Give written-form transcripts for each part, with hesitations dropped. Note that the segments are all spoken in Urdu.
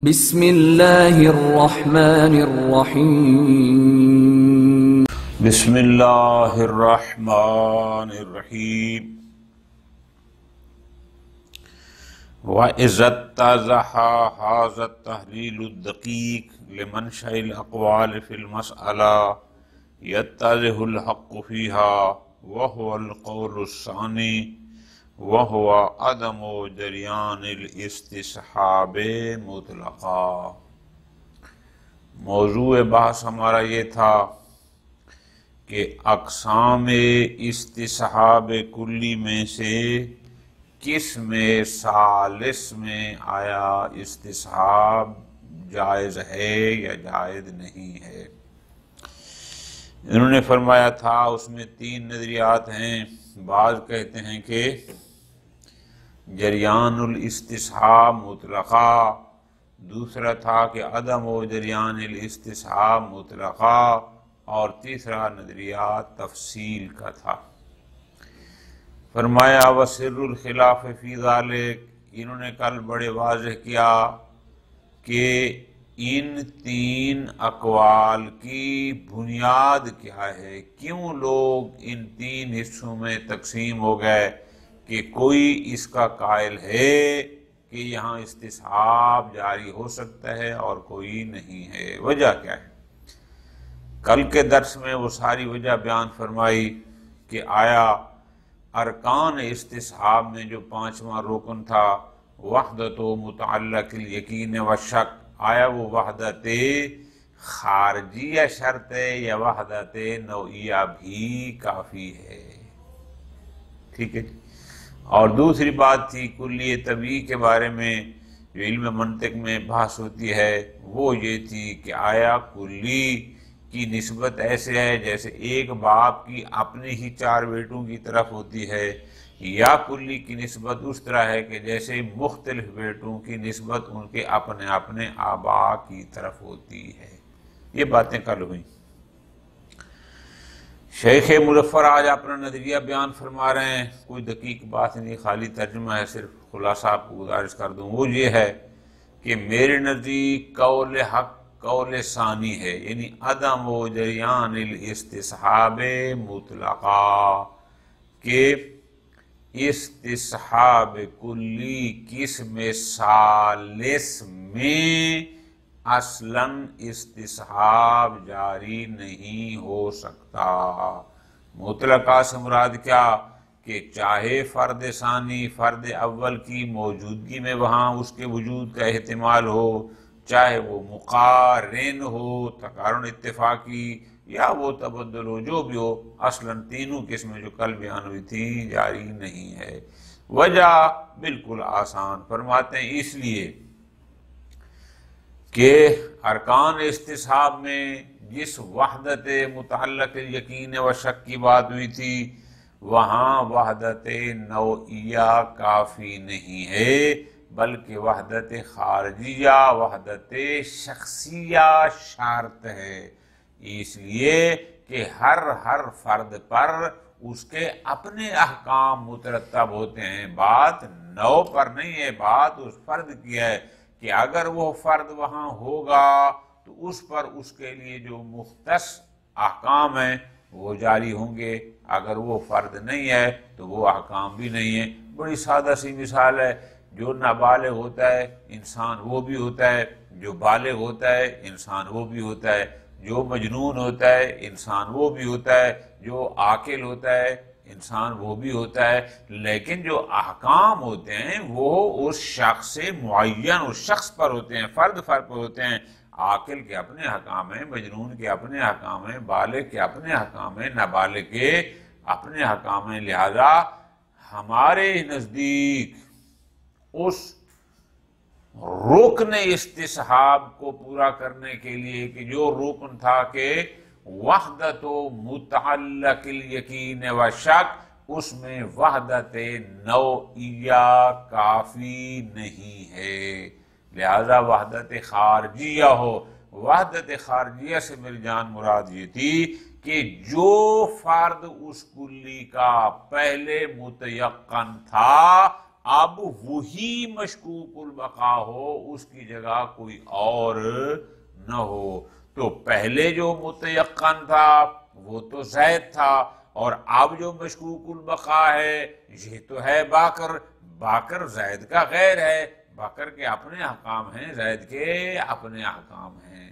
بسم اللہ الرحمن الرحیم بسم اللہ الرحمن الرحیم وَإِذَا اتَّضَحَ هَذَا التَّحْلِيلُ الدَّقِيقُ لِمَنْشَأِ الْأَقْوَالِ فِي الْمَسْأَلَةِ يَتَّضِحُ الْحَقُّ فِيهَا وَهُوَ الْقَوْلُ الثَّانِي وَهُوَ عَدَمُ جَرْيَانِ الاستصحاب مطلقا۔ موضوع بحث ہمارا یہ تھا کہ اقسام استصحاب کلی میں سے کس میں ثالث میں آیا استصحاب جائز ہے یا جائز نہیں ہے۔ انہوں نے فرمایا تھا اس میں تین نظریات ہیں۔ بعض کہتے ہیں کہ جریان الاستصحاب مطلقا، دوسرا تھا کہ عدم و جریان الاستصحاب مطلقا، اور تیسرا نظریات تفصیل کا تھا۔ فرمایا وسر الخلاف فی ذالک، انہوں نے کل بڑے واضح کیا کہ ان تین اقوال کی بنیاد کیا ہے، کیوں لوگ ان تین حصوں میں تقسیم ہو گئے کہ کوئی اس کا قائل ہے کہ یہاں استصحاب جاری ہو سکتا ہے اور کوئی نہیں ہے۔ وجہ کیا ہے؟ کل کے درس میں وہ ساری وجہ بیان فرمائی کہ آیا ارکان استصحاب میں جو پانچواں رکن تھا وحدت و متعلق الیقین و شک، آیا وہ وحدت خارجیہ شرط ہے یا وحدت نوعیہ بھی کافی ہے؟ ٹھیک ہے جی۔ اور دوسری بات تھی کلی طبیعی کے بارے میں جو علم منطق میں بحث ہوتی ہے، وہ یہ تھی کہ آیا کلی کی نسبت ایسے ہے جیسے ایک باپ کی اپنے ہی چار بیٹوں کی طرف ہوتی ہے، یا کلی کی نسبت اس طرح ہے کہ جیسے مختلف بیٹوں کی نسبت ان کے اپنے اپنے آبا کی طرف ہوتی ہے۔ یہ باتیں کل ہوئیں۔ شیخ مظفر آج اپنا نظریہ بیان فرما رہے ہیں، کوئی دقیق بات نہیں، خالی ترجمہ ہے، صرف خلاصہ آپ کو گزارش کر دوں۔ وہ یہ ہے کہ میرے نزدیک قول حق قول ثانی ہے، یعنی عدم و جریان الاستصحاب مطلقا، کہ استصحاب کلی قسم ثالث میں اصلاً استصحاب جاری نہیں ہو سکتا۔ مطلقہ سے مراد کیا؟ کہ چاہے فرد ثانی فرد اول کی موجودگی میں وہاں اس کے وجود کا احتمال ہو، چاہے وہ مقارن ہو تقارن اتفاقی، یا وہ تبدل ہو، جو بھی ہو، اصلاً تینوں قسمیں جو کل بیان ہوئی تھی جاری نہیں ہے۔ وجہ بالکل آسان، فرماتے ہیں اس لیے کہ ارکان استصحاب میں جس وحدت متعلق یقین و شک کی بات ہوئی تھی وہاں وحدت نوعیہ کافی نہیں ہے، بلکہ وحدت خارجیہ وحدت شخصیہ شرط ہے، اس لیے کہ ہر فرد پر اس کے اپنے احکام مترتب ہوتے ہیں۔ بات نو پر نہیں ہے، بات اس فرد کی ہے کہ اگر وہ فرد وہاں ہوگا تو اس پر اس کے لیے جو مختص احکام ہیں وہ جاری ہوں گے، اگر وہ فرد نہیں ہے تو وہ احکام بھی نہیں ہیں۔ بڑی سادہ سی مثال ہے، جو نابالغ ہوتا ہے انسان وہ بھی ہوتا ہے، جو بالغ ہوتا ہے انسان وہ بھی ہوتا ہے، جو مجنون ہوتا ہے انسان وہ بھی ہوتا ہے، جو عاقل ہوتا ہے انسان وہ بھی ہوتا ہے، لیکن جو احکام ہوتے ہیں وہ اس شخص سے معین اس شخص پر ہوتے ہیں، فرد پر ہوتے ہیں۔ عاقل کے اپنے احکام ہیں، مجنون کے اپنے احکام ہیں، بالغ کے اپنے احکام ہیں، نابالغ کے اپنے احکام ہیں۔ لہذا ہمارے نزدیک اس رکن استصحاب کو پورا کرنے کے لیے کہ جو رکن تھا کہ وحدت و متعلق الیقین و شک، اس میں وحدت نوعیہ کافی نہیں ہے، لہذا وحدت خارجیہ ہو۔ وحدت خارجیہ سے میری جان مراد یہ تھی کہ جو فرد اس کلی کا پہلے متیقن تھا اب وہی مشکوک البقا ہو، اس کی جگہ کوئی اور نہ ہو۔ تو پہلے جو متیقن تھا وہ تو زید تھا، اور اب جو مشکوک البقا ہے یہ تو ہے باکر۔ باکر زید کا غیر ہے، باکر کے اپنے احکام ہیں، زید کے اپنے احکام ہیں،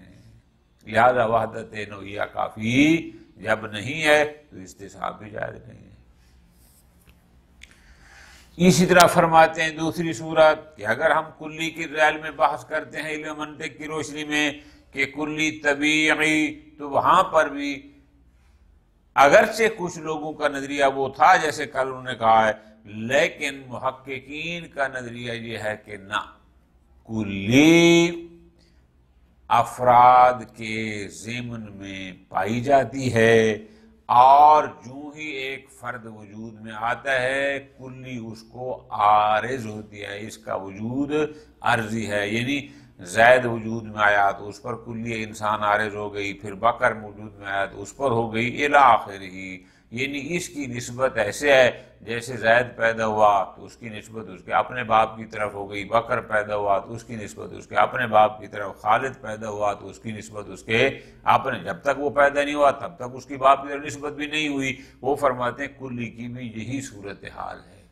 لہذا وحدت نوعیہ کافی جب نہیں ہے تو استصحاب بھی جائز نہیں ہے۔ اسی طرح فرماتے ہیں دوسری صورت کہ اگر ہم کلی کی ذیل میں بحث کرتے ہیں علم منطق کی روشنی میں کہ کلی طبیعی، تو وہاں پر بھی اگرچہ کچھ لوگوں کا نظریہ وہ تھا جیسے کل انہوں نے کہا ہے، لیکن محققین کا نظریہ یہ ہے کہ نہ، کلی افراد کے ضمن میں پائی جاتی ہے، اور جو ہی ایک فرد وجود میں آتا ہے کلی اس کو عارض ہوتی ہے، اس کا وجود عارضی ہے، یعنی زید وجود میں آیا تو اس پر کلی انسان عارض ہو گئی، پھر بکر وجود میں آیا تو اس پر ہو گئی، الی آخر ہی، یعنی اس کی نسبت ایسے ہے جیسے زید پیدا ہوا تو اس کی نسبت اس کے اپنے باپ کی طرف ہو گئی، بکر پیدا ہوا تو اس کی نسبت اس کے اپنے باپ کی طرف، خالد پیدا ہوا تو اس کی نسبت اس کے اپنے، جب تک وہ پیدا نہیں ہوا تب تک اس کی باپ کی طرف نسبت بھی نہیں ہوئی۔ وہ فرماتے ہیں کلی کی بھی یہی صورتحال ہے،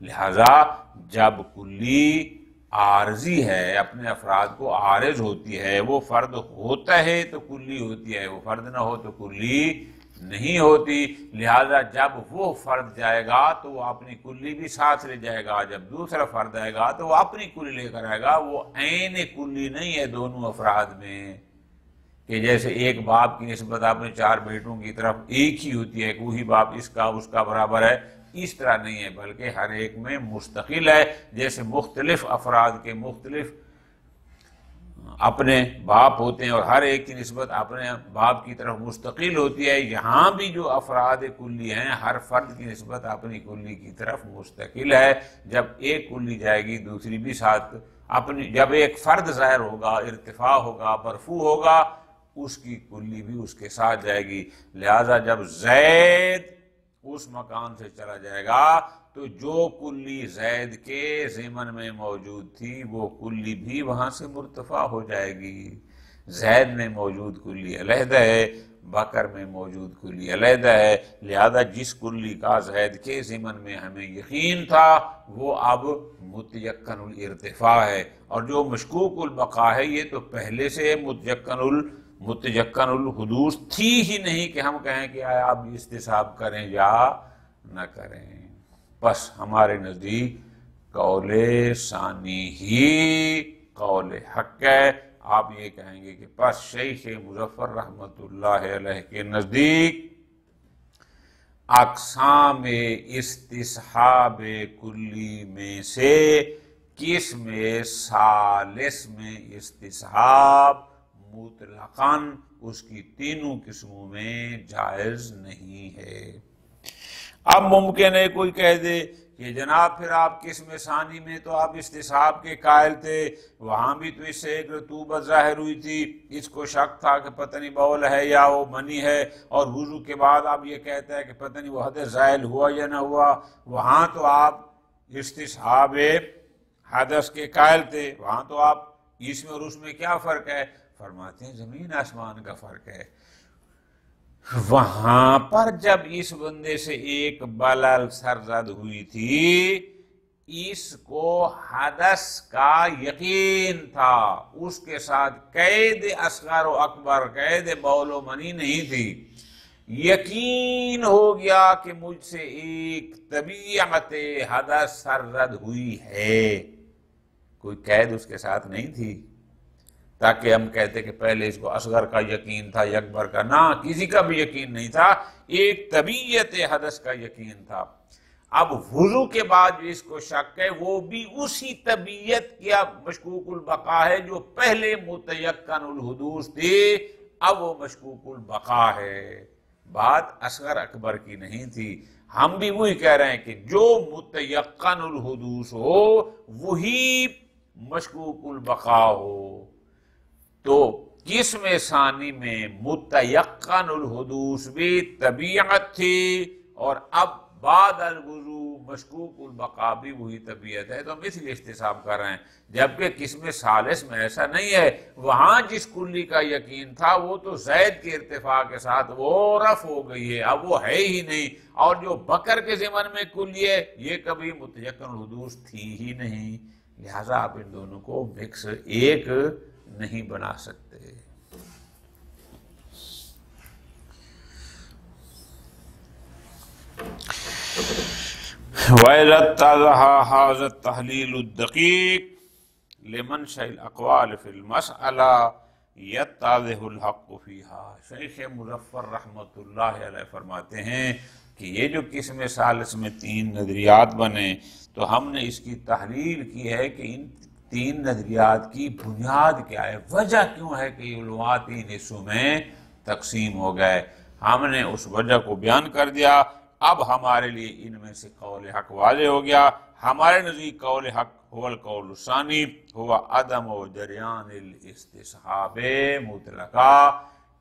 لہذا جب کلی عارضی ہے، اپنے افراد کو عارض ہوتی ہے، وہ فرد ہوتا ہے تو کلی ہوتی ہے، وہ فرد نہ ہو تو کلی نہیں ہوتی، لہذا جب وہ فرد جائے گا تو وہ اپنی کلی بھی ساتھ لے جائے گا، جب دوسرا فرد آئے گا تو وہ اپنی کلی لے کر آئے گا، وہ عین کلی نہیں ہے دونوں افراد میں، کہ جیسے ایک باپ کی نسبت اپنے چار بیٹوں کی طرف ایک ہی ہوتی ہے کہ وہی باپ اس کا برابر ہے، اس طرح نہیں ہے، بلکہ ہر ایک میں مستقل ہے، جیسے مختلف افراد کے مختلف اپنے باپ ہوتے ہیں اور ہر ایک کی نسبت اپنے باپ کی طرف مستقل ہوتی ہے، یہاں بھی جو افراد کلی ہیں ہر فرد کی نسبت اپنی کلی کی طرف مستقل ہے، جب ایک کلی جائے گی دوسری بھی ساتھ اپنی، جب ایک فرد ظاہر ہوگا، ارتفاع ہوگا، مرفوع ہوگا، اس کی کلی بھی اس کے ساتھ جائے گی، لہذا جب زید اس مکان سے چلا جائے گا تو جو کلی زید کے ضمن میں موجود تھی وہ کلی بھی وہاں سے مرتفع ہو جائے گی۔ زید میں موجود کلی علیحدہ ہے، بکر میں موجود کلی علیحدہ ہے، لہذا جس کلی کا زید کے ضمن میں ہمیں یقین تھا وہ اب متیقن الارتفاع ہے، اور جو مشکوک البقا ہے یہ تو پہلے سے متیقن الحدوث تھی ہی نہیں کہ ہم کہیں کہ آیا آپ استصحاب کریں یا نہ کریں۔ بس ہمارے نزدیک قول ثانی ہی قول حق ہے۔ آپ یہ کہیں گے کہ بس شیخ مظفر رحمۃ اللہ علیہ کے نزدیک اقسام استصحاب کلی میں سے قسم ثالث میں استصحاب مطلقاً اس کی تینوں قسموں میں جائز نہیں ہے۔ اب ممکن ہے کوئی کہہ دے کہ جناب پھر آپ قسم ثانی میں تو آپ استصحاب کے قائل تھے، وہاں بھی تو اس سے ایک رطوبت ظاہر ہوئی تھی، اس کو شک تھا کہ پتہ نہیں بول ہے یا وہ منی ہے، اور وضو کے بعد آپ یہ کہتے ہیں کہ پتہ نہیں وہ حدث زائل ہوا یا نہ ہوا، وہاں تو آپ استصحاب حدث کے قائل تھے، وہاں تو آپ اس میں اور اس میں کیا فرق ہے؟ فرماتے ہیں زمین آسمان کا فرق ہے۔ وہاں پر جب اس بندے سے ایک بلل سرزد ہوئی تھی، اس کو حدث کا یقین تھا، اس کے ساتھ قید اصغر و اکبر، قید بول و منی نہیں تھی، یقین ہو گیا کہ مجھ سے ایک طبیعت حدث سرزد ہوئی ہے، کوئی قید اس کے ساتھ نہیں تھی تاکہ ہم کہتے کہ پہلے اس کو اصغر کا یقین تھا، اکبر کا، نہ کسی کا بھی یقین نہیں تھا، ایک طبیعت حدث کا یقین تھا۔ اب وضو کے بعد جو اس کو شک ہے وہ بھی اسی طبیعت کیا مشکوک البقا ہے جو پہلے متیقن الحدوث تھی، اب وہ مشکوک البقا ہے، بات اصغر اکبر کی نہیں تھی۔ ہم بھی وہی کہہ رہے ہیں کہ جو متیقن الحدوث ہو وہی مشکوک البقا ہو، تو قسم ثانی میں متیقن الحدوث بھی طبیعت تھی، اور اب بعد الوضو مشکوک البقا بھی وہی طبیعت ہے، تو ہم اس لیے استصحاب کر رہے ہیں، جبکہ قسم ثالث میں ایسا نہیں ہے۔ وہاں جس کلی کا یقین تھا وہ تو زید کے ارتفاع کے ساتھ وہ رفع ہو گئی ہے، اب وہ ہے ہی نہیں، اور جو بکر کے ضمن میں کلی ہے یہ کبھی متیقن الحدوث تھی ہی نہیں، لہٰذا آپ ان دونوں کو مکس ایک نہیں بنا سکتے۔ وَإِذَا اتَّضَحَ هَذَا التَّحْلِيلُ الدَّقِيقُ لِمَنْشَإِ الْأَقْوَالِ فِي الْمَسْأَلَةِ يَتَّضِحُ الْحَقُّ فِيهَا۔ شیخ مظفر رحمۃ اللہ علیہ فرماتے ہیں کہ یہ جو قسم ثالث میں تین نظریات بنے، تو ہم نے اس کی تحلیل کی ہے کہ ان تین نظریات کی بنیاد کیا ہے، وجہ کیوں ہے کہ یہ علماء تین حصوں میں تقسیم ہو گئے۔ ہم نے اس وجہ کو بیان کر دیا۔ اب ہمارے لیے ان میں سے قول حق واضح ہو گیا۔ ہمارے نزدیک قول حق هو القول الثانی هو عدم و جریان الاستصحاب مطلقہ،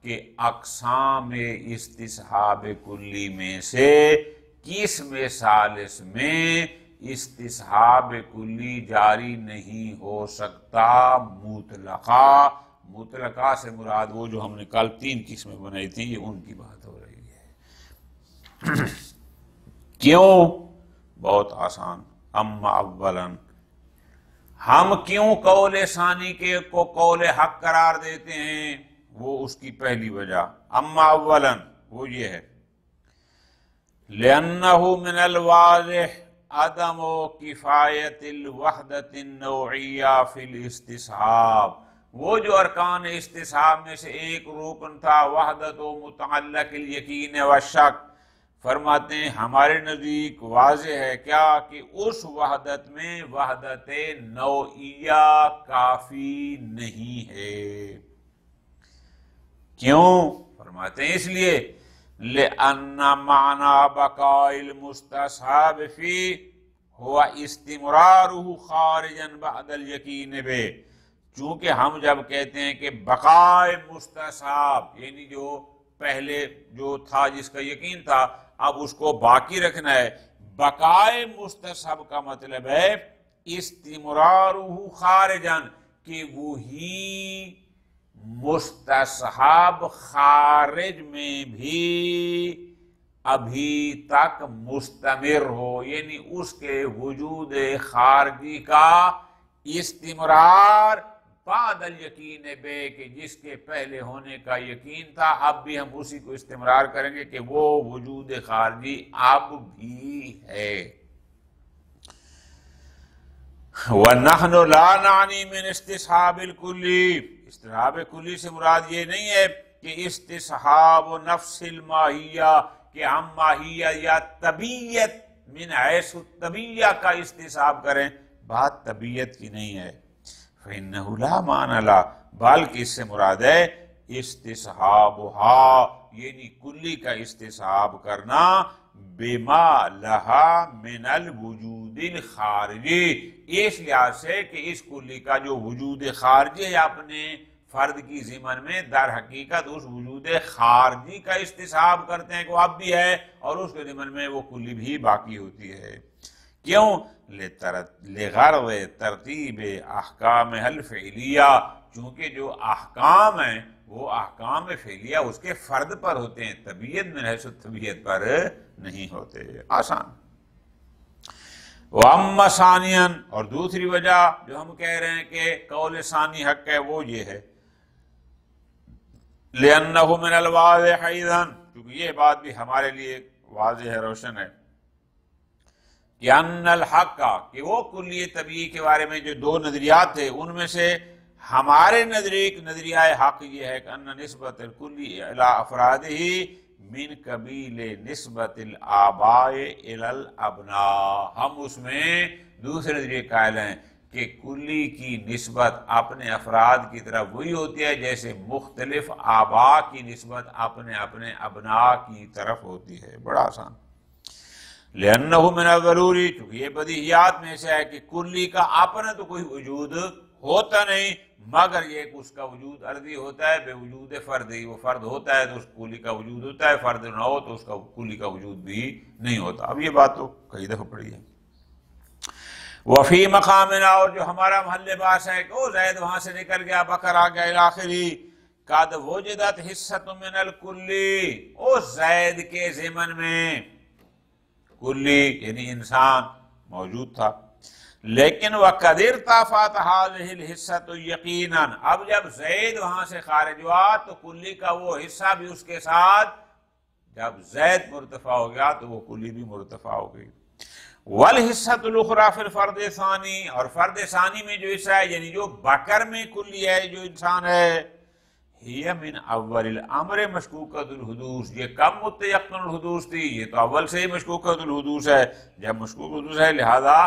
کہ اقسام استصحاب کلی میں سے قسم ثالث میں استصحاب کلی جاری نہیں ہو سکتا مطلقہ۔ مطلقہ سے مراد وہ جو ہم نے کل تین قسمیں بنائی تھیں، یہ ان کی بات ہو رہی ہے۔ کیوں؟ بہت آسان۔ اما اولا، ہم کیوں قول ثانی کو قول حق قرار دیتے ہیں، وہ اس کی پہلی وجہ۔ اما اولا وہ یہ ہے، لأنه من الواضح عدم کفایت الوحدت النوعیہ فی الاستصحاب۔ وہ جو ارکان استصحاب میں سے ایک رکن تھا وحدت و متعلق الیقین و شک، فرماتے ہیں ہمارے نزدیک واضح ہے کیا کہ اس وحدت میں وحدت نوعیہ کافی نہیں ہے۔ کیوں؟ فرماتے ہیں اس لیے لِأَنَّ مَعْنَى بَقَاءِ الْمُسْتَصْحَابِ فِيهِ هُوَ اسْتِمْرَارُهُ خَارِجًا بَعْدَ الْيَقِينِ بِهِ۔ چونکہ ہم جب کہتے ہیں کہ بقائے مستصحاب، یعنی جو پہلے جو تھا جس کا یقین تھا اب اس کو باقی رکھنا ہے، بقائے مستصحب کا مطلب ہے استمرارہ خارجاً، کہ وہی مستصحب خارج میں بھی ابھی تک مستمر ہو، یعنی اس کے وجود خارجی کا استمرار بعد الیقین بے، کہ جس کے پہلے ہونے کا یقین تھا اب بھی ہم اسی کو استمرار کریں گے کہ وہ وجود خارجی اب بھی ہے۔ وَنَحْنُ لَا نَعْنِي مِنْ اسْتِصْحَابِ الْكُلِّ، استصحاب کلی سے مراد یہ نہیں ہے کہ استصحاب نفس الماہیہ، کہ ہم ماہیہ یا طبیعت من حیث الطبیعہ کا استصحاب کریں، بات طبیعت کی نہیں ہے۔ فَإِنَّهُ لَا مَعْنَ لَهُ، بلکہ اس سے مراد ہے استصحابها، یعنی کلی کا استصحاب کرنا، بما لها من الوجود الخارجی، اس لحاظ سے کہ اس کلی کا جو وجود خارجی ہے اپنے فرد کی ضمن میں، در حقیقت اس وجود خارجی کا استصحاب کرتے ہیں کہ وہ اب بھی ہے اور اس کے ضمن میں وہ کلی بھی باقی ہوتی ہے۔ کیوں؟ لغرض ترتیب احکام الفعلیہ، چونکہ جو احکام ہیں وہ احکام فعلیہ اس کے فرد پر ہوتے ہیں، طبیعت من حیث طبیعت پر نہیں ہوتے۔ آسان۔ وَأَمَّا ثَانِيًا، اور دوسری وجہ جو ہم کہہ رہے ہیں کہ قول ثانی حق ہے وہ یہ ہے، لِأَنَّهُ مِنَ الْوَاضِحِ أَيْضًا، کیونکہ یہ بات بھی ہمارے لیے واضح ہے، روشن ہے، کہ ان الحق، کہ وہ کلی طبیعی کے بارے میں جو دو نظریات تھے ان میں سے ہمارے نظریہ حق یہ ہے کہ ان نسبت الکلی الی افرادہ من قبیل نسبت الآباء الی الابناء، ہم اس میں دوسرے نظریے قائل ہیں کہ کلی کی نسبت اپنے افراد کی طرف وہی ہوتی ہے جیسے مختلف آباء کی نسبت اپنے اپنے ابناء کی طرف ہوتی ہے۔ بڑا آسان۔ لِأَنَّهُ مِنَ الضَّرُورِ، چونکہ یہ بدیہیات میں سے ہے کہ کلی کا اپنا تو کوئی وجود ہوتا نہیں مگر یہ کہ اس کا وجود عرضی ہوتا ہے بے وجود فردی، وہ فرد ہوتا ہے تو اس کلی کا وجود ہوتا ہے، فرد نہ ہو تو اس کا کلی کا وجود بھی نہیں ہوتا۔ اب یہ بات تو کئی دفعہ پڑھی ہے۔ وفی مقامنا، اور جو ہمارا محل باس ہے کہ وہ زید وہاں سے نکل گیا، بکر آ گیا الاخری، قد وجدت حصۃ من الکلی، او زید کے ضمن میں کلی یعنی انسان موجود تھا، لیکن وقد ارتفعت هذه الحصۃ یقینا، اب جب زید وہاں سے خارج ہوا تو کلی کا وہ حصہ بھی اس کے ساتھ، جب زید مرتفع ہو گیا تو وہ کلی بھی مرتفع ہو گئی۔ والحصۃ الاخری فی الفرد ثانی، اور فرد ثانی میں جو حصہ ہے یعنی جو بکر میں کلی ہے جو انسان ہے، ہی من اول الامر مشکوکۃ الحدوث، یہ کم متیقن الحدوث تھی، یہ تو اول سے ہی مشکوکۃ الحدوث ہے، جب مشکوک الحدوث ہے لہذا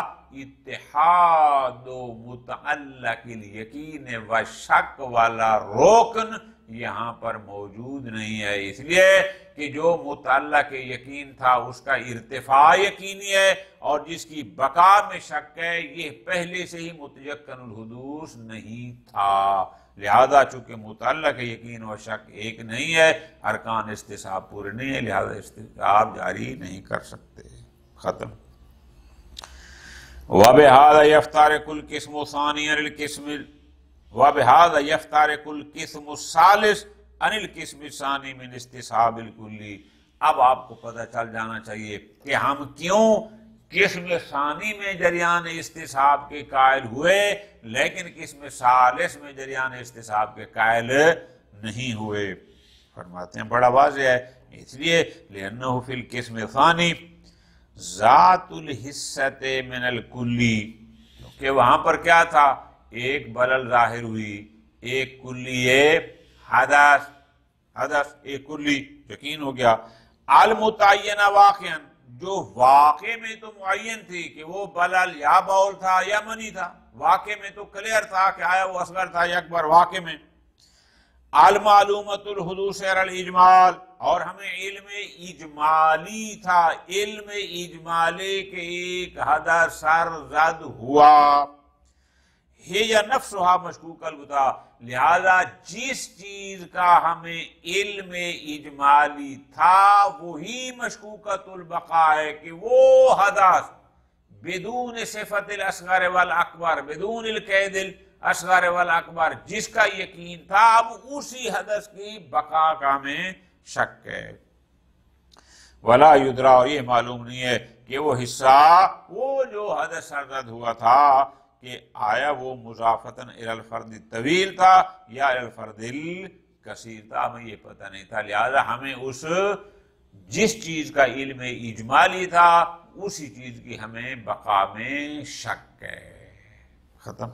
اتحاد متعلق الیقین و شک والا روکن یہاں پر موجود نہیں ہے، اس لیے کہ جو متعلق یقین تھا اس کا ارتفاع یقینی ہے، اور جس کی بقا میں شک ہے یہ پہلے سے ہی متیقن الحدوث نہیں تھا، لہذا چونکہ متعلق یقین و شک ایک نہیں ہے، ارکان استصحاب پورے نہیں ہے، لہذا استصحاب جاری نہیں کر سکتے۔ ختم۔ وَبِهَذَا يَفْتَرِقُ الْقِسْمُ الثَّانِي عَنِ الْقِسْمِ وَبِهَذَا يَفْتَرِقُ الْقِسْمُ الثَّالِثُ عَنِ الْقِسْمِ الثَّانِي مِنْ اسْتِصْحَابِ الْكُلِّ۔ اب آپ کو پتہ چل جانا چاہیے کہ ہم کیوں قسم ثانی میں جریان استصحاب کے قائل ہوئے لیکن قسم ثالث میں جریان استصحاب کے قائل نہیں ہوئے۔ فرماتے ہیں بڑا واضح ہے، اس لیے لأنه فی القسم الثانی ذات الحصۃ من الکلی، کیونکہ وہاں پر کیا تھا، ایک بلل ظاہر ہوئی، ایک کلی حدث ایک کلی یقین ہو گیا، المتعینہ واقعا، جو واقع میں تو معین تھی کہ وہ بلل یا بول تھا یا منی تھا، واقع میں تو کلیئر تھا کہ آیا وہ اصغر تھا یا اکبر، واقع میں المعلومۃ الحدوث علی الاجمال، اور ہمیں علم اجمالی تھا، علم اجمالی کے ایک حدث سر زد ہوا، ہی یا نفسہا مشکوک البتا، لہذا جس چیز کا ہمیں علم اجمالی تھا وہی مشکوکۃ البقاء ہے کہ وہ حدث بدون صفت الاصغر والاکبر، بدون القید الاصغر والاکبر، جس کا یقین تھا اب اسی حدث کی بقا کا ہمیں شک ہے۔ ولا یدرا، اور یہ معلوم نہیں ہے کہ وہ حصہ، وہ جو حدث سرزد ہوا تھا کہ آیا وہ مضافتاً الی الفرد الطویل تھا یا الی الفرد الکثیر تھا، ہمیں یہ پتہ نہیں تھا، لہذا ہمیں اس جس چیز کا علم اجمالی تھا اسی چیز کی ہمیں بقا میں شک ہے۔ ختم۔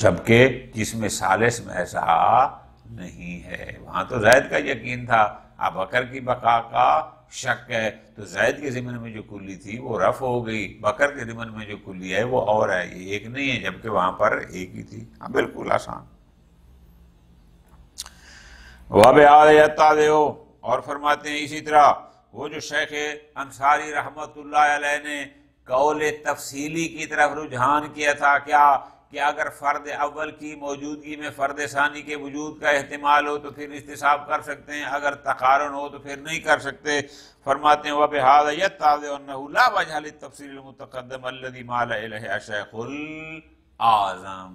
جبکہ جسم ثالث میں ایسا نہیں ہے، وہاں تو زید کا یقین تھا، اب بکر کی بقا کا شک ہے، تو زید کے ضمن میں جو کلی تھی وہ رفع ہو گئی، بکر کے ضمن میں جو کلی ہے وہ اور ہے، یہ ایک نہیں ہے، جبکہ وہاں پر ایک ہی تھی۔ ہاں بالکل آسان۔ وَبِهَذَا يَتَّضِحُ، اور فرماتے ہیں اسی طرح وہ جو شیخ انصاری رحمت اللہ علیہ نے قول تفصیلی کی طرف رجحان کیا تھا، کیا کہ اگر فرد اول کی موجودگی میں فرد ثانی کے وجود کا احتمال ہو تو پھر استصحاب کر سکتے ہیں، اگر تقارن ہو تو پھر نہیں کر سکتے۔ فرماتے ہیں وَبِهَذَا يَتَّضِحُ أَنَّهُ لَا وَجْهَ لِلتَّفْصِيلِ الْمُتَقَدَّمِ الَّذِي مَالَ إِلَيْهِ الشَّيْخُ الْأَعْظَمُ،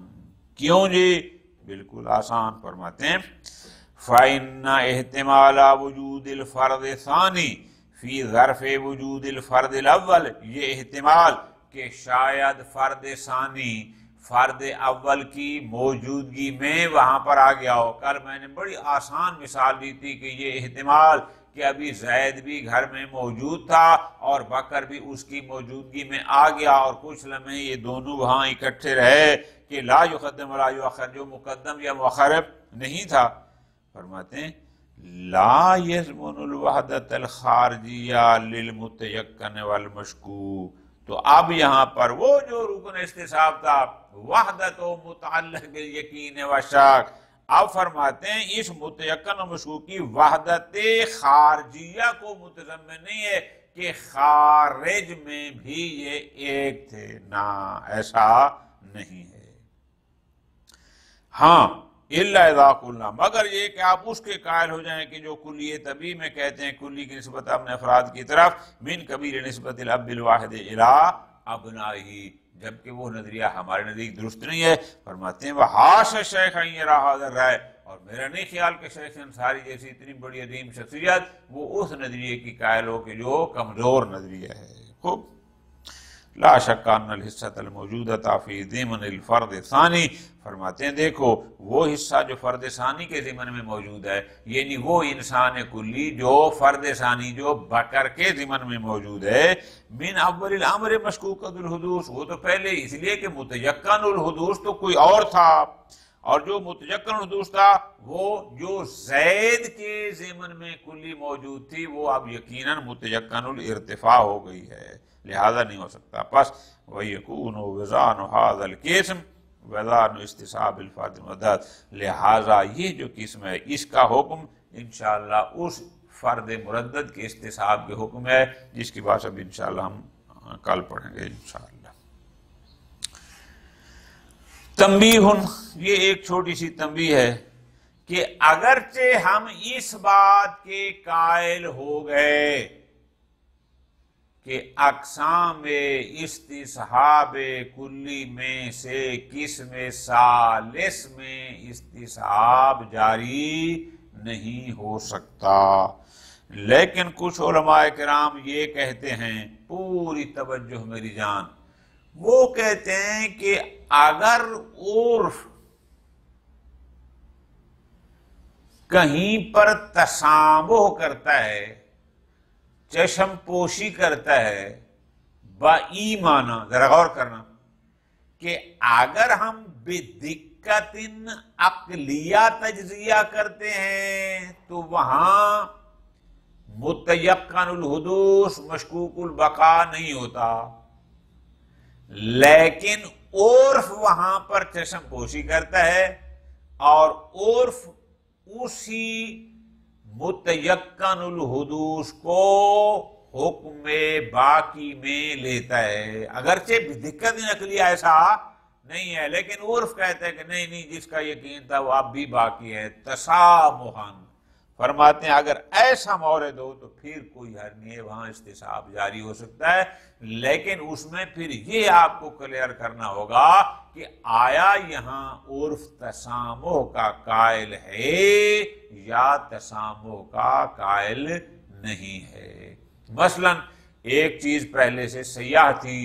کیوں جی؟ بالکل آسان۔ فرماتے ہیں فَإِنَّ احتمال وجود الفرد ثانی فی ظرف وجود الفرد الاول، یہ احتمال کہ شاید فرد ثانی فرد اول کی موجودگی میں وہاں پر آ گیا ہو، کل میں نے بڑی آسان مثال دی تھی کہ یہ احتمال کہ ابھی زید بھی گھر میں موجود تھا اور بکر بھی اس کی موجودگی میں آ گیا اور کچھ لمحے یہ دونوں وہاں اکٹھے رہے کہ لا یقدم ولا یؤخر، جو مقدم یا مؤخر نہیں تھا۔ فرماتے ہیں لا یضمن الوحدۃ الخارجیہ للمتیقن والمشکوک، تو اب یہاں پر وہ جو رکن استصحاب تھا وحدت و متعلق یقین و شک، اب فرماتے ہیں اس متیقن و مشکوک کی وحدت خارجیہ کو متضمن نہیں ہے کہ خارج میں بھی یہ ایک تھے، نہ ایسا نہیں ہے۔ ہاں الا اذا قلنا، مگر یہ کہ آپ اس کے قائل ہو جائیں کہ جو کلی طبی میں کہتے ہیں کلی کی نسبت اپنے افراد کی طرف، من قبیل نسبت الاب الواحد الی ابنائہ، جبکہ وہ نظریہ ہمارے نزدیک درست نہیں ہے۔ فرماتے ہیں وحاشا شیخ ان یرا ھذا الرائے، اور میرا نہیں خیال کہ شیخ انصاری جیسی اتنی بڑی عظیم شخصیت وہ اس نظریے کی قائل ہو کہ جو کمزور نظریہ ہے۔ خوب، لا شک ان الحصۃ الموجودۃ فی ضمن الفرد الثانی، فرماتے ہیں دیکھو وہ حصہ جو فرد ثانی کے ضمن میں موجود ہے، یعنی وہ انسان کلی جو فرد ثانی جو بکر کے ضمن میں موجود ہے، من اول الامر مشکوکۃ الحدوث، وہ تو پہلے اس لیے کہ متیقن الحدوث تو کوئی اور تھا، اور جو متیقن الحدوث تھا وہ جو زید کے ضمن میں کلی موجود تھی وہ اب یقیناً متیقن الارتفاع ہو گئی ہے، لہذا نہیں ہو سکتا۔ پس وَيَكُونُ وَزَانُ هَذَا الْقِسْمِ وَزَانُ اسْتِصْحَابِ الْفَرْدِ مُدَّتْ، لہذا یہ جو قسم ہے اس کا حکم انشاءاللہ اس فرد مردد کے استصحاب کے حکم ہے، جس کی بات اب انشاءاللہ ہم کل پڑھیں گے انشاءاللہ۔ تنبیہ، یہ ایک چھوٹی سی تنبیہ ہے کہ اگرچہ ہم اس بات کے قائل ہو گئے کہ اقسام استصحاب کلی میں سے قسم ثالث میں استصحاب جاری نہیں ہو سکتا، لیکن کچھ علماء کرام یہ کہتے ہیں، پوری توجہ میری جان، وہ کہتے ہیں کہ اگر عرف کہیں پر تسامح کرتا ہے، چشم پوشی کرتا ہے، با ایمانا، ذرا غور کرنا کہ اگر ہم بدقت عقلیہ تجزیہ کرتے ہیں تو وہاں متیقن الحدوث مشکوک البقاء نہیں ہوتا، لیکن عرف وہاں پر چشم پوشی کرتا ہے اور عرف اسی متیقن الحدوث کو حکم باقی میں لیتا ہے، اگرچہ بدقت عقلیہ ایسا نہیں ہے، لیکن عرف کہتا ہے کہ نہیں جس کا یقین تھا وہ اب بھی باقی ہے، تسامحاً۔ فرماتے ہیں اگر ایسا مورد ہو تو پھر کوئی حرج نہیں ہے، وہاں استصحاب جاری ہو سکتا ہے، لیکن اس میں پھر یہ آپ کو کلیئر کرنا ہوگا کہ آیا یہاں عرف تسامح کا قائل ہے یا تسامح کا قائل نہیں ہے۔ مثلا ایک چیز پہلے سے سیاہ تھی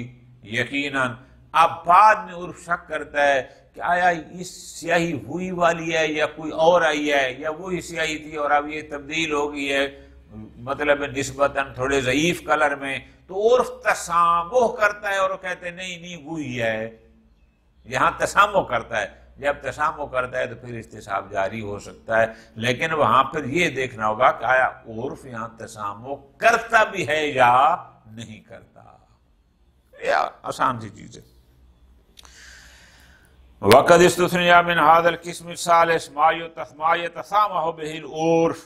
یقیناً، اب بعد میں عرف شک کرتا ہے کہ آیا اس سیاہی ہوئی والی ہے یا کوئی اور آئی ہے، یا وہی سیاہی تھی اور اب یہ تبدیل ہو گئی ہے، مطلب نسبتاً تھوڑے ضعیف کلر میں، تو عرف تسامح کرتا ہے اور وہ کہتے ہیں نہیں وہی ہے، یہاں تسامح کرتا ہے۔ جب تسامح کرتا ہے تو پھر استصحاب جاری ہو سکتا ہے، لیکن وہاں پھر یہ دیکھنا ہوگا کہ آیا عرف یہاں تسامح کرتا بھی ہے یا نہیں کرتا۔ یہ آسان سی چیز ہے۔ وَقَدْ اسْتُثْنِيَ مِنْ هَذَا الْقِسْمِ الثَّالِثِ مَا يَتَسَامَحُ بِهِ الْعُرْفُ،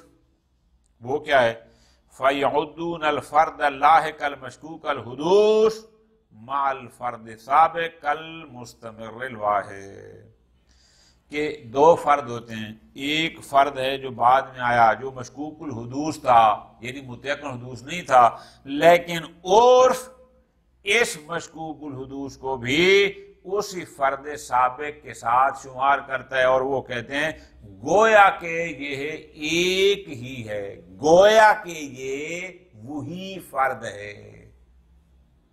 وہ کیا ہے؟ فَيَعُدُّونَ الْفَرْدَ اللَّاحِقَ الْمَشْكُوكَ الْحُدُوثِ مَعَ الْفَرْدِ السَّابِقِ الْمُسْتَمِرِّ الْوَاحِدِ، کہ دو فرد ہوتے ہیں، ایک فرد ہے جو بعد میں آیا جو مشکوک الحدوث تھا، یعنی متیقن حدوث نہیں تھا، لیکن عرف اس مشکوک الحدوث کو بھی اسی فرد سابق کے ساتھ شمار کرتا ہے، اور وہ کہتے ہیں گویا کہ یہ ایک ہی ہے، گویا کہ یہ وہی فرد ہے۔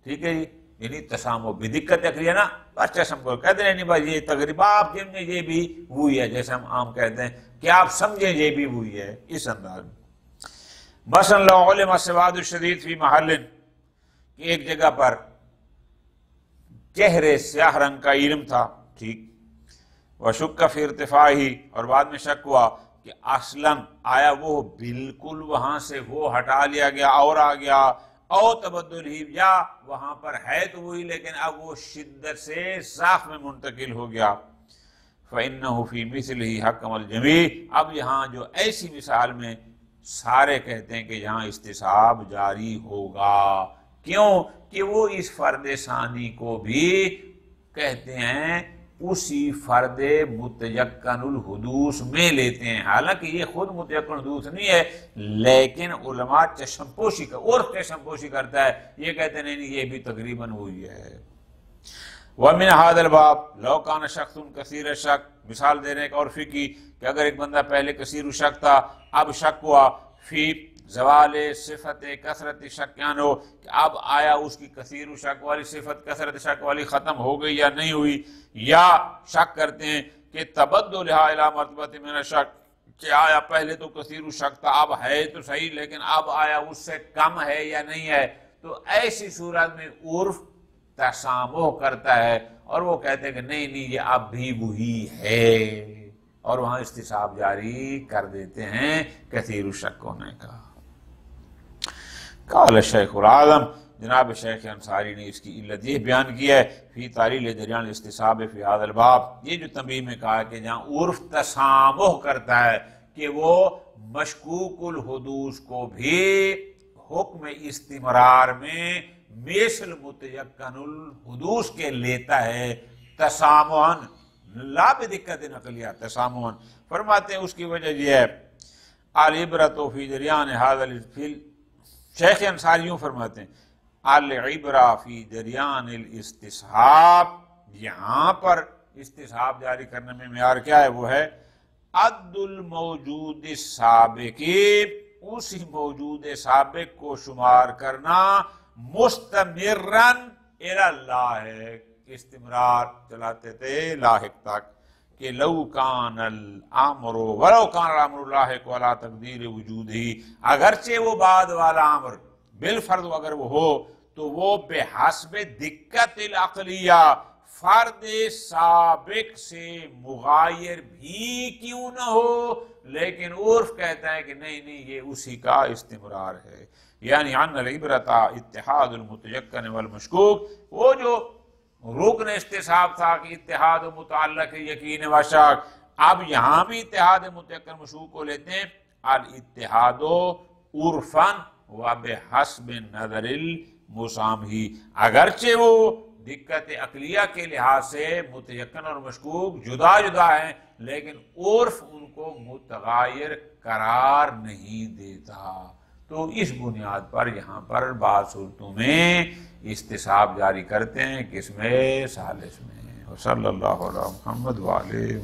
ٹھیک ہے جی، یعنی تسامح بدقت عقلیہ نا، بس چشم کو کہتے ہیں نہیں بھائی یہ تقریبا آپ جن میں یہ بھی وہی ہے، جیسے ہم عام کہتے ہیں کہ آپ سمجھیں یہ بھی وہی ہے، اس انداز میں۔ مثلا لو علم السواد الشدید فی محل، کہ ایک جگہ پر چہرے سیاہ رنگ کا علم تھا، ٹھیک، وشک فی ارتفاعی، اور بعد میں شک ہوا کہ اصلاً آیا وہ بالکل وہاں سے وہ ہٹا لیا گیا اور آ گیا، او تبدل ہی، یا وہاں پر ہے تو وہی لیکن اب وہ شدت سے ضعف میں منتقل ہو گیا، فإنہ فی مثلہ حکم الجمیع، اب یہاں جو ایسی مثال میں سارے کہتے ہیں کہ یہاں استصحاب جاری ہوگا، کیوں کہ وہ اس فرد ثانی کو بھی کہتے ہیں اسی فرد متیقن الحدوث میں لیتے ہیں، حالانکہ یہ خود متیقن الحدوث نہیں ہے، لیکن علماء چشم پوشی کا اور چشم پوشی کرتا ہے، یہ کہتے ہیں نہیں یہ بھی تقریباً وہی ہے۔ وَمِنْ هَذَا الْبَابِ لَوْ كَانَ شَخْصٌ كَثِيرَ الشَّكِّ، مثال دے رہے ہیں ایک اور فقہی کہ اگر ایک بندہ پہلے کثیر الشک تھا، اب شک ہوا فی زوال صفت کثرت شک، یعنی ہو کہ اب آیا اس کی کثیر الشک والی صفت کثرت شک والی ختم ہو گئی یا نہیں ہوئی، یا شک کرتے ہیں کہ تبدلها الی مرتبۃ من الشک، کہ آیا پہلے تو کثیر الشک تھا اب ہے تو صحیح لیکن اب آیا اس سے کم ہے یا نہیں ہے، تو ایسی صورت میں عرف تسامح کرتا ہے اور وہ کہتے ہیں کہ نہیں یہ اب بھی وہی ہے، اور وہاں استصحاب جاری کر دیتے ہیں کثیر الشک ہونے کا۔ قال الشیخ العظم، جناب شیخ انصاری نے اس کی علت یہ بیان کی ہے فی تعلیل جریان الاستصحاب فی هذا الباب، یہ جو تنبیہ میں کہا کہ جہاں عرف تسامح کرتا ہے کہ وہ مشکوک الحدوث کو بھی حکم استمرار میں مثل متیقن الحدوث کے لیتا ہے تسامحاً لا بدقت نقلیہ، تسامحاً، فرماتے ہیں اس کی وجہ یہ ہے العبرۃ فی جریان هذا الفعل، شیخ انصاری یوں فرماتے ہیں العبرہ فی جریان الاستصحاب، یہاں پر استصحاب جاری کرنے میں معیار کیا ہے، وہ ہے عد الموجود السابق، اسی موجود سابق کو شمار کرنا مستمرن الی اللاحق، استمرار چلاتے تھے لاحق تک، کہ لو کان الامر ولو کان الامر لاحق ولا تقدیر وجود ہی، اگرچہ وہ بعد والا امر بالفرض اگر وہ ہو تو وہ بحسب دقت العقلیہ فرد سابق سے مغایر بھی کیوں نہ ہو، لیکن عرف کہتا ہے کہ نہیں یہ اسی کا استمرار ہے، یعنی ان العبرۃ اتحاد المتیقن والمشکوک، وہ جو رکن استصحاب تھا کہ اتحاد و متعلق یقین و شک، اب یہاں بھی اتحاد متیقن مشکوک کو لیتے ہیں الاتحاد عرفاً و بحسب نظر المسامحی، اگرچہ وہ دقت عقلیہ کے لحاظ سے متیقن اور مشکوک جدا جدا ہیں، لیکن عرف ان کو متغیر قرار نہیں دیتا، تو اس بنیاد پر یہاں پر بعض صورتوں میں استصحاب جاری کرتے ہیں، کس میں؟ ثالث میں۔ وصلی اللہ علی محمد وآلہ